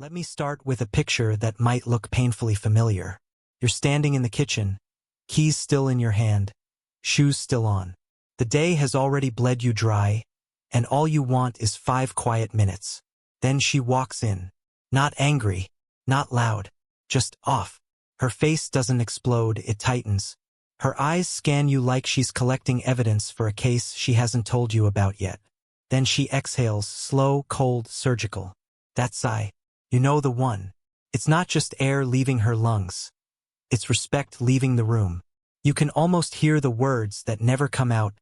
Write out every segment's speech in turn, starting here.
Let me start with a picture that might look painfully familiar. You're standing in the kitchen, keys still in your hand, shoes still on. The day has already bled you dry, and all you want is 5 quiet minutes. Then she walks in. Not angry, not loud, just off. Her face doesn't explode, it tightens. Her eyes scan you like she's collecting evidence for a case she hasn't told you about yet. Then she exhales, slow, cold, surgical. That sigh. You know the one. It's not just air leaving her lungs. It's respect leaving the room. You can almost hear the words that never come out.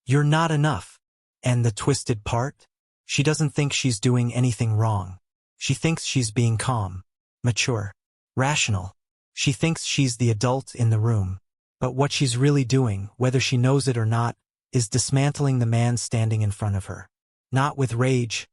You're not enough. And the twisted part? She doesn't think she's doing anything wrong. She thinks she's being calm, mature, rational. She thinks she's the adult in the room. But what she's really doing, whether she knows it or not, is dismantling the man standing in front of her. Not with rage,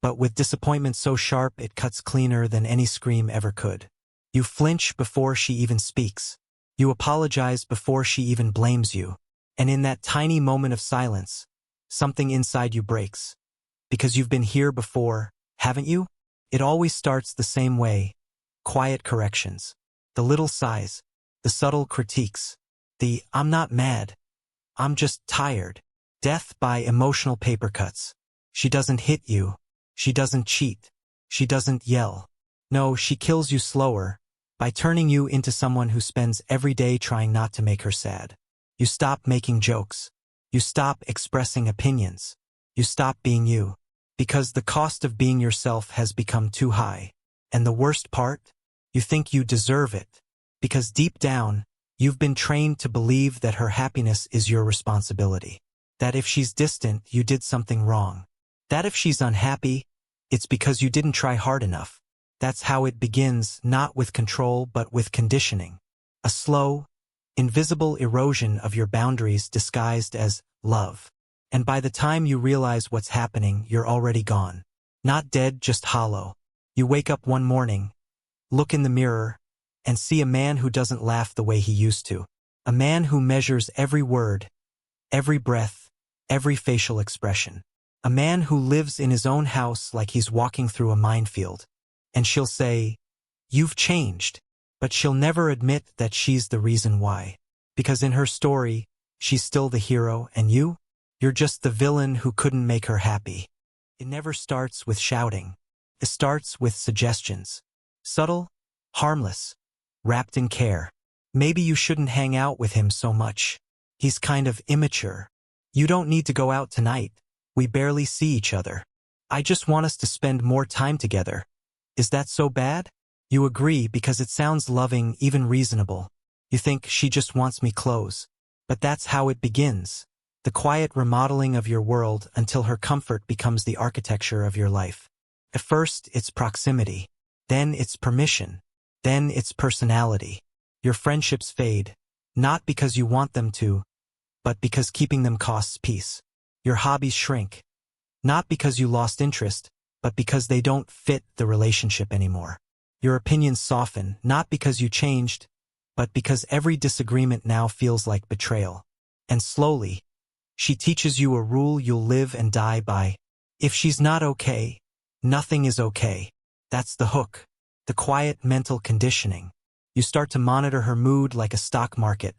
but with disappointment so sharp it cuts cleaner than any scream ever could. You flinch before she even speaks. You apologize before she even blames you. And in that tiny moment of silence, something inside you breaks. Because you've been here before, haven't you? It always starts the same way. Quiet corrections. The little sighs. The subtle critiques. The, I'm not mad. I'm just tired. Death by emotional paper cuts. She doesn't hit you. She doesn't cheat. She doesn't yell. No, she kills you slower, by turning you into someone who spends every day trying not to make her sad. You stop making jokes. You stop expressing opinions. You stop being you. Because the cost of being yourself has become too high. And the worst part? You think you deserve it. Because deep down, you've been trained to believe that her happiness is your responsibility. That if she's distant, you did something wrong. That if she's unhappy, it's because you didn't try hard enough. That's how it begins, not with control but with conditioning. A slow, invisible erosion of your boundaries disguised as love. And by the time you realize what's happening, you're already gone. Not dead, just hollow. You wake up one morning, look in the mirror, and see a man who doesn't laugh the way he used to. A man who measures every word, every breath, every facial expression. A man who lives in his own house like he's walking through a minefield. And she'll say, "You've changed." But she'll never admit that she's the reason why. Because in her story, she's still the hero, and you're just the villain who couldn't make her happy. It never starts with shouting. It starts with suggestions. Subtle, harmless, wrapped in care. Maybe you shouldn't hang out with him so much. He's kind of immature. You don't need to go out tonight. We barely see each other. I just want us to spend more time together. Is that so bad? You agree because it sounds loving, even reasonable. You think she just wants me close. But that's how it begins. The quiet remodeling of your world until her comfort becomes the architecture of your life. At first, it's proximity. Then it's permission. Then it's personality. Your friendships fade, not because you want them to, but because keeping them costs peace. Your hobbies shrink, not because you lost interest, but because they don't fit the relationship anymore. Your opinions soften, not because you changed, but because every disagreement now feels like betrayal. And slowly, she teaches you a rule you'll live and die by. If she's not okay, nothing is okay. That's the hook. The quiet mental conditioning. You start to monitor her mood like a stock market,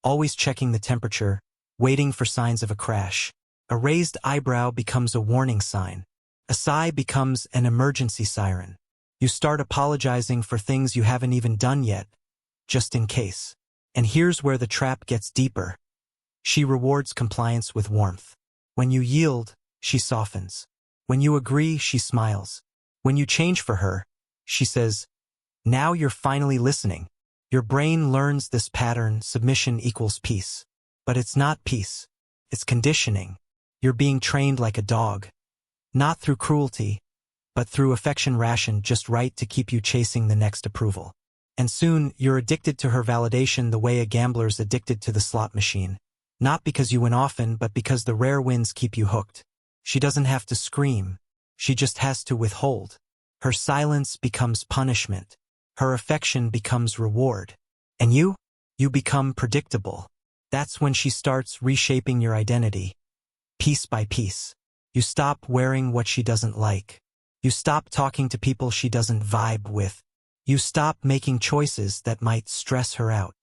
always checking the temperature, waiting for signs of a crash. A raised eyebrow becomes a warning sign. A sigh becomes an emergency siren. You start apologizing for things you haven't even done yet, just in case. And here's where the trap gets deeper. She rewards compliance with warmth. When you yield, she softens. When you agree, she smiles. When you change for her, she says, "Now you're finally listening." Your brain learns this pattern: submission equals peace. But it's not peace. It's conditioning. You're being trained like a dog. Not through cruelty, but through affection rationed just right to keep you chasing the next approval. And soon, you're addicted to her validation the way a gambler's addicted to the slot machine. Not because you win often, but because the rare wins keep you hooked. She doesn't have to scream. She just has to withhold. Her silence becomes punishment. Her affection becomes reward. And you become predictable. That's when she starts reshaping your identity. Piece by piece. You stop wearing what she doesn't like. You stop talking to people she doesn't vibe with. You stop making choices that might stress her out.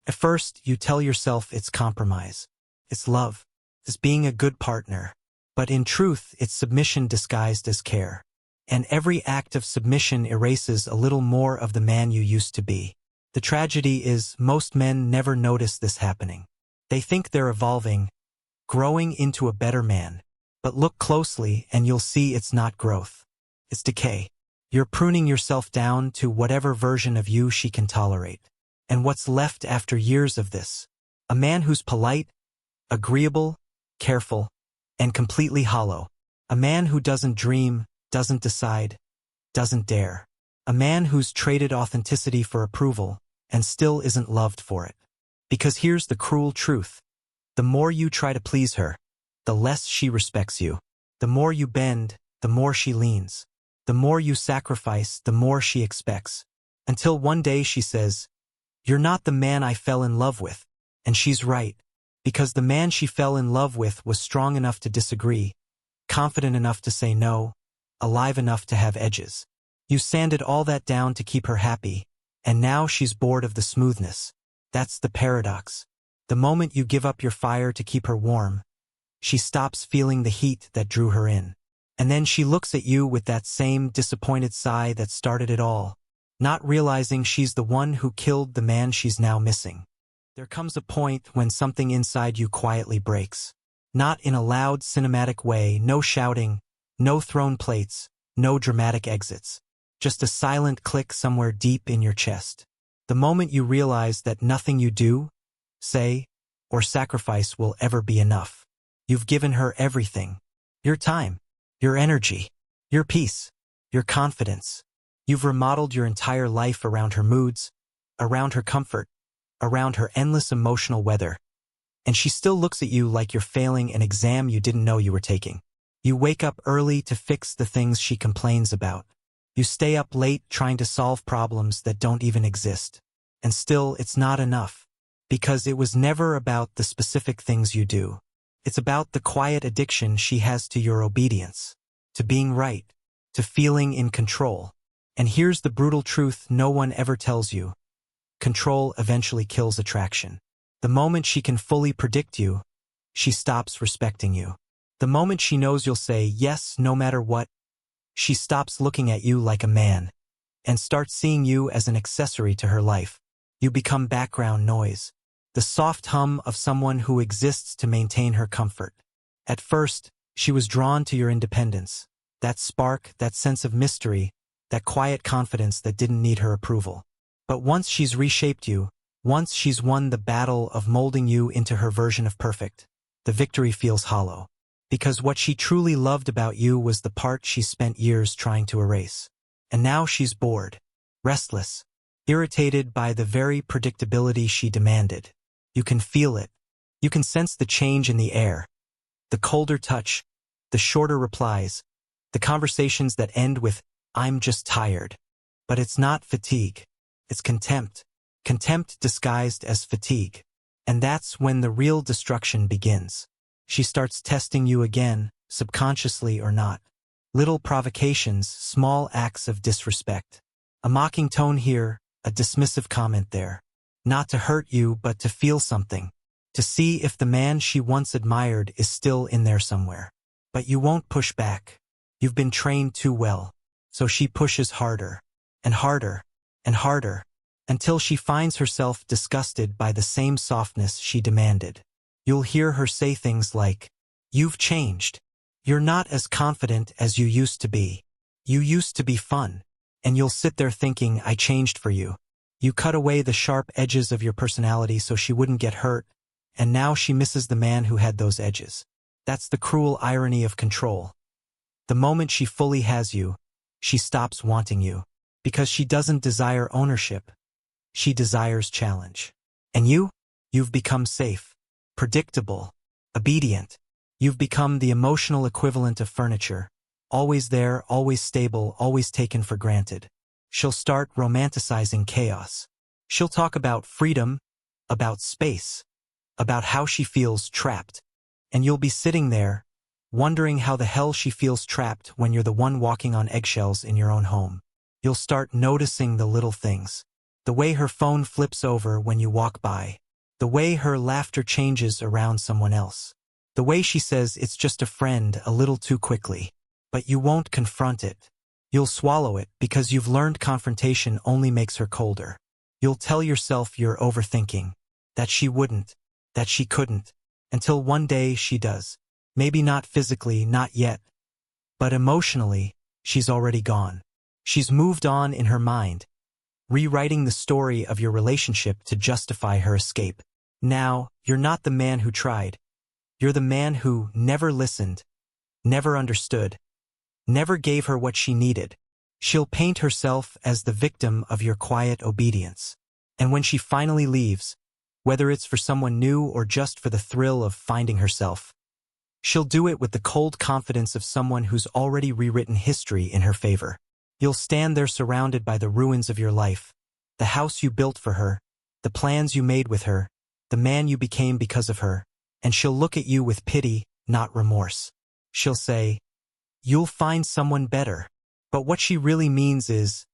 At first, you tell yourself it's compromise. It's love. It's being a good partner. But in truth, it's submission disguised as care. And every act of submission erases a little more of the man you used to be. The tragedy is, most men never notice this happening. They think they're evolving, growing into a better man. But look closely and you'll see it's not growth. It's decay. You're pruning yourself down to whatever version of you she can tolerate. And what's left after years of this? A man who's polite, agreeable, careful, and completely hollow. A man who doesn't dream, doesn't decide, doesn't dare. A man who's traded authenticity for approval and still isn't loved for it. Because here's the cruel truth. The more you try to please her, the less she respects you. The more you bend, the more she leans. The more you sacrifice, the more she expects. Until one day she says, "You're not the man I fell in love with." And she's right. Because the man she fell in love with was strong enough to disagree, confident enough to say no, alive enough to have edges. You sanded all that down to keep her happy, and now she's bored of the smoothness. That's the paradox. The moment you give up your fire to keep her warm, she stops feeling the heat that drew her in. And then she looks at you with that same disappointed sigh that started it all, not realizing she's the one who killed the man she's now missing. There comes a point when something inside you quietly breaks. Not in a loud cinematic way, no shouting, no thrown plates, no dramatic exits. Just a silent click somewhere deep in your chest. The moment you realize that nothing you do, say, or sacrifice will ever be enough. You've given her everything. Your time, your energy, your peace, your confidence. You've remodeled your entire life around her moods, around her comfort, around her endless emotional weather. And she still looks at you like you're failing an exam you didn't know you were taking. You wake up early to fix the things she complains about. You stay up late trying to solve problems that don't even exist. And still, it's not enough. Because it was never about the specific things you do. It's about the quiet addiction she has to your obedience, to being right, to feeling in control. And here's the brutal truth no one ever tells you. Control eventually kills attraction. The moment she can fully predict you, she stops respecting you. The moment she knows you'll say yes no matter what, she stops looking at you like a man and starts seeing you as an accessory to her life. You become background noise, the soft hum of someone who exists to maintain her comfort. At first, she was drawn to your independence, that spark, that sense of mystery, that quiet confidence that didn't need her approval. But once she's reshaped you, once she's won the battle of molding you into her version of perfect, the victory feels hollow. Because what she truly loved about you was the part she spent years trying to erase. And now she's bored, restless, irritated by the very predictability she demanded. You can feel it. You can sense the change in the air. The colder touch, the shorter replies, the conversations that end with, "I'm just tired." But it's not fatigue. It's contempt. Contempt disguised as fatigue. And that's when the real destruction begins. She starts testing you again, subconsciously or not. Little provocations, small acts of disrespect. A mocking tone here, a dismissive comment there. Not to hurt you, but to feel something. To see if the man she once admired is still in there somewhere. But you won't push back. You've been trained too well. So she pushes harder, and harder, and harder, until she finds herself disgusted by the same softness she demanded. You'll hear her say things like, "You've changed. You're not as confident as you used to be. You used to be fun." And you'll sit there thinking, "I changed for you." You cut away the sharp edges of your personality so she wouldn't get hurt, and now she misses the man who had those edges. That's the cruel irony of control. The moment she fully has you, she stops wanting you. Because she doesn't desire ownership. She desires challenge. And you've become safe, predictable, obedient. You've become the emotional equivalent of furniture. Always there, always stable, always taken for granted. She'll start romanticizing chaos. She'll talk about freedom, about space, about how she feels trapped. And you'll be sitting there, wondering how the hell she feels trapped when you're the one walking on eggshells in your own home. You'll start noticing the little things. The way her phone flips over when you walk by. The way her laughter changes around someone else. The way she says it's just a friend a little too quickly. But you won't confront it. You'll swallow it because you've learned confrontation only makes her colder. You'll tell yourself you're overthinking. That she wouldn't. That she couldn't. Until one day she does. Maybe not physically, not yet. But emotionally, she's already gone. She's moved on in her mind, rewriting the story of your relationship to justify her escape. Now, you're not the man who tried. You're the man who never listened, never understood, never gave her what she needed. She'll paint herself as the victim of your quiet obedience. And when she finally leaves, whether it's for someone new or just for the thrill of finding herself, she'll do it with the cold confidence of someone who's already rewritten history in her favor. You'll stand there surrounded by the ruins of your life, the house you built for her, the plans you made with her, the man you became because of her, and she'll look at you with pity, not remorse. She'll say, "You'll find someone better." But what she really means is,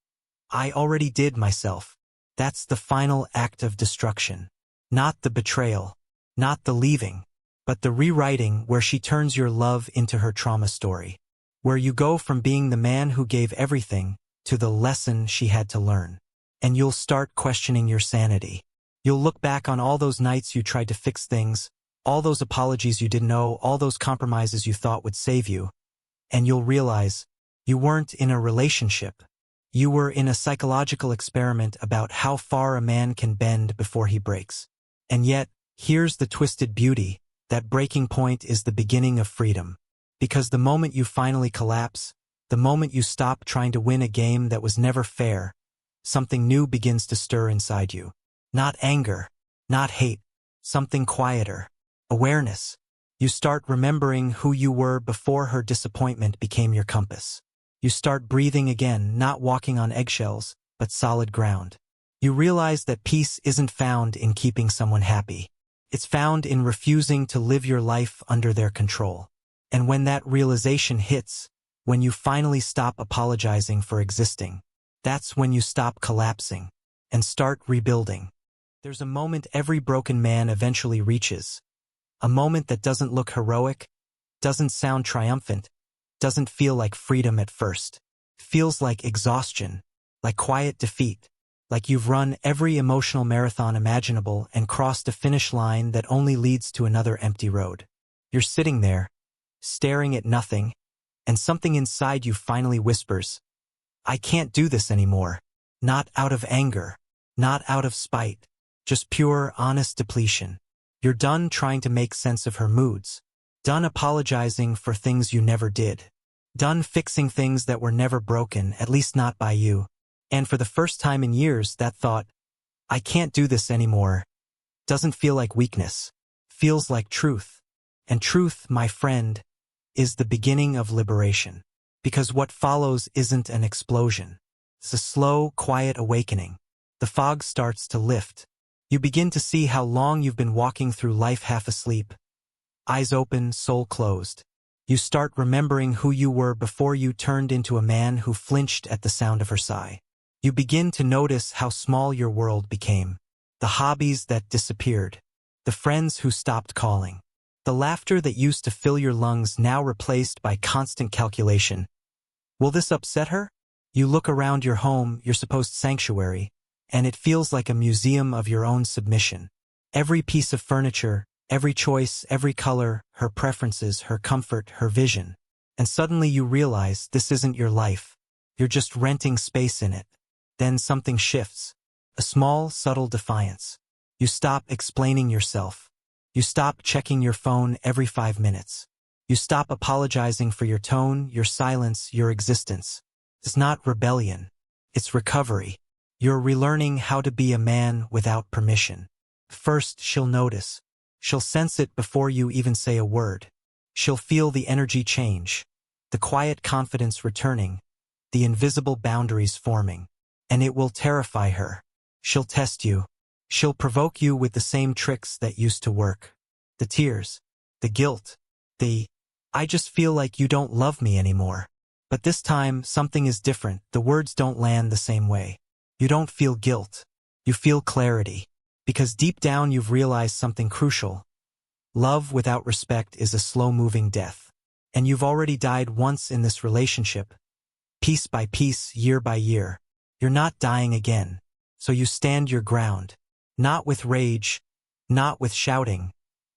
"I already did myself." That's the final act of destruction. Not the betrayal, not the leaving, but the rewriting where she turns your love into her trauma story. Where you go from being the man who gave everything to the lesson she had to learn. And you'll start questioning your sanity. You'll look back on all those nights you tried to fix things, all those apologies you didn't know, all those compromises you thought would save you, and you'll realize you weren't in a relationship. You were in a psychological experiment about how far a man can bend before he breaks. And yet, here's the twisted beauty, that breaking point is the beginning of freedom. Because the moment you finally collapse, the moment you stop trying to win a game that was never fair, something new begins to stir inside you. Not anger, not hate, something quieter. Awareness. You start remembering who you were before her disappointment became your compass. You start breathing again, not walking on eggshells, but solid ground. You realize that peace isn't found in keeping someone happy. It's found in refusing to live your life under their control. And when that realization hits, when you finally stop apologizing for existing, that's when you stop collapsing and start rebuilding. There's a moment every broken man eventually reaches. A moment that doesn't look heroic, doesn't sound triumphant, doesn't feel like freedom at first. Feels like exhaustion, like quiet defeat, like you've run every emotional marathon imaginable and crossed a finish line that only leads to another empty road. You're sitting there, staring at nothing, and something inside you finally whispers, "I can't do this anymore." Not out of anger, not out of spite, just pure, honest depletion. You're done trying to make sense of her moods, done apologizing for things you never did, done fixing things that were never broken, at least not by you. And for the first time in years, that thought, "I can't do this anymore," doesn't feel like weakness, feels like truth. And truth, my friend, is the beginning of liberation. Because what follows isn't an explosion. It's a slow, quiet awakening. The fog starts to lift. You begin to see how long you've been walking through life half asleep. Eyes open, soul closed. You start remembering who you were before you turned into a man who flinched at the sound of her sigh. You begin to notice how small your world became. The hobbies that disappeared. The friends who stopped calling. The laughter that used to fill your lungs now replaced by constant calculation. Will this upset her? You look around your home, your supposed sanctuary, and it feels like a museum of your own submission. Every piece of furniture, every choice, every color, her preferences, her comfort, her vision. And suddenly you realize this isn't your life. You're just renting space in it. Then something shifts. A small, subtle defiance. You stop explaining yourself. You stop checking your phone every 5 minutes. You stop apologizing for your tone, your silence, your existence. It's not rebellion. It's recovery. You're relearning how to be a man without permission. First, she'll notice. She'll sense it before you even say a word. She'll feel the energy change, the quiet confidence returning, the invisible boundaries forming. And it will terrify her. She'll test you. She'll provoke you with the same tricks that used to work. The tears, the guilt, the I just feel like you don't love me anymore. But this time, something is different. The words don't land the same way. You don't feel guilt. You feel clarity. Because deep down you've realized something crucial. Love without respect is a slow-moving death. And you've already died once in this relationship. Piece by piece, year by year. You're not dying again. So you stand your ground. Not with rage, not with shouting,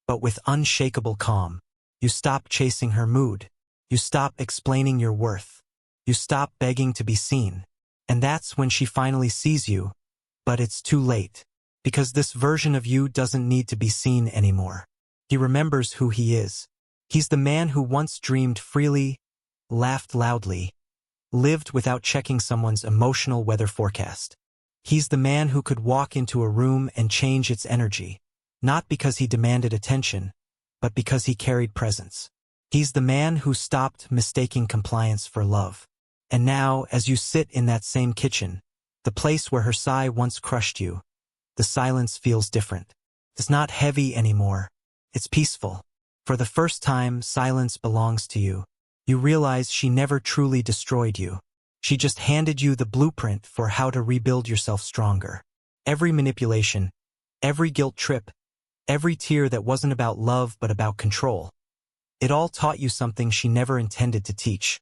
but with unshakable calm. You stop chasing her mood. You stop explaining your worth. You stop begging to be seen. And that's when she finally sees you. But it's too late. Because this version of you doesn't need to be seen anymore. He remembers who he is. He's the man who once dreamed freely, laughed loudly, lived without checking someone's emotional weather forecast. He's the man who could walk into a room and change its energy, not because he demanded attention, but because he carried presence. He's the man who stopped mistaking compliance for love. And now, as you sit in that same kitchen, the place where her sigh once crushed you, the silence feels different. It's not heavy anymore. It's peaceful. For the first time, silence belongs to you. You realize she never truly destroyed you. She just handed you the blueprint for how to rebuild yourself stronger. Every manipulation, every guilt trip, every tear that wasn't about love but about control. It all taught you something she never intended to teach.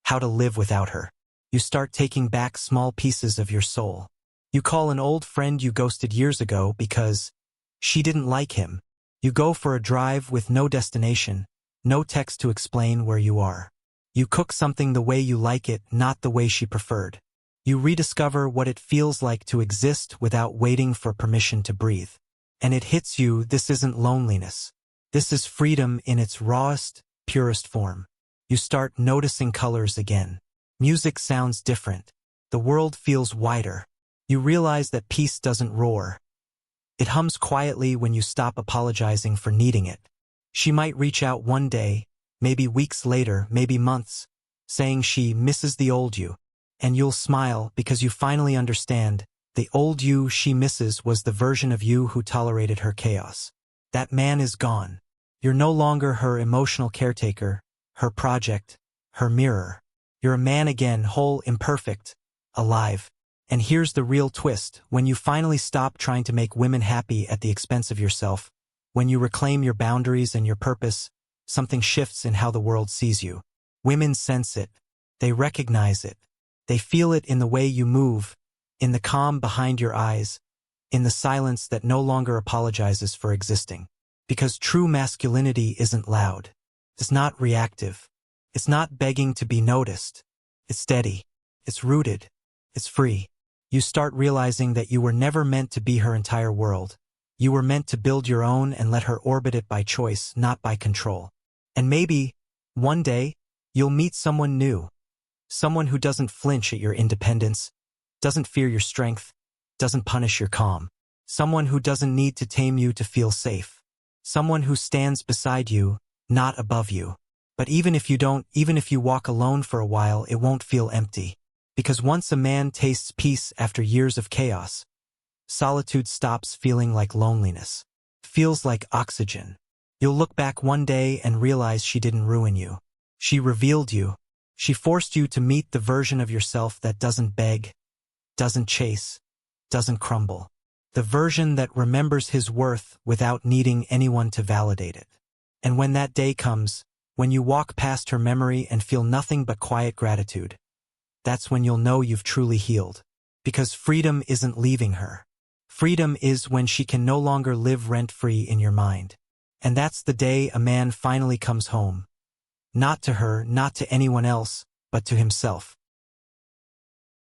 How to live without her. You start taking back small pieces of your soul. You call an old friend you ghosted years ago because she didn't like him. You go for a drive with no destination, no text to explain where you are. You cook something the way you like it, not the way she preferred. You rediscover what it feels like to exist without waiting for permission to breathe. And it hits you, this isn't loneliness. This is freedom in its rawest, purest form. You start noticing colors again. Music sounds different. The world feels wider. You realize that peace doesn't roar. It hums quietly when you stop apologizing for needing it. She might reach out one day, maybe weeks later, maybe months, saying she misses the old you. And you'll smile because you finally understand the old you she misses was the version of you who tolerated her chaos. That man is gone. You're no longer her emotional caretaker, her project, her mirror. You're a man again, whole, imperfect, alive. And here's the real twist. When you finally stop trying to make women happy at the expense of yourself, when you reclaim your boundaries and your purpose, something shifts in how the world sees you. Women sense it. They recognize it. They feel it in the way you move, in the calm behind your eyes, in the silence that no longer apologizes for existing. Because true masculinity isn't loud. It's not reactive. It's not begging to be noticed. It's steady. It's rooted. It's free. You start realizing that you were never meant to be her entire world. You were meant to build your own and let her orbit it by choice, not by control. And maybe, one day, you'll meet someone new. Someone who doesn't flinch at your independence, doesn't fear your strength, doesn't punish your calm. Someone who doesn't need to tame you to feel safe. Someone who stands beside you, not above you. But even if you walk alone for a while, it won't feel empty. Because once a man tastes peace after years of chaos, solitude stops feeling like loneliness. It feels like oxygen. You'll look back one day and realize she didn't ruin you. She revealed you. She forced you to meet the version of yourself that doesn't beg, doesn't chase, doesn't crumble. The version that remembers his worth without needing anyone to validate it. And when that day comes, when you walk past her memory and feel nothing but quiet gratitude, that's when you'll know you've truly healed. Because freedom isn't leaving her. Freedom is when she can no longer live rent-free in your mind. And that's the day a man finally comes home. Not to her, not to anyone else, but to himself.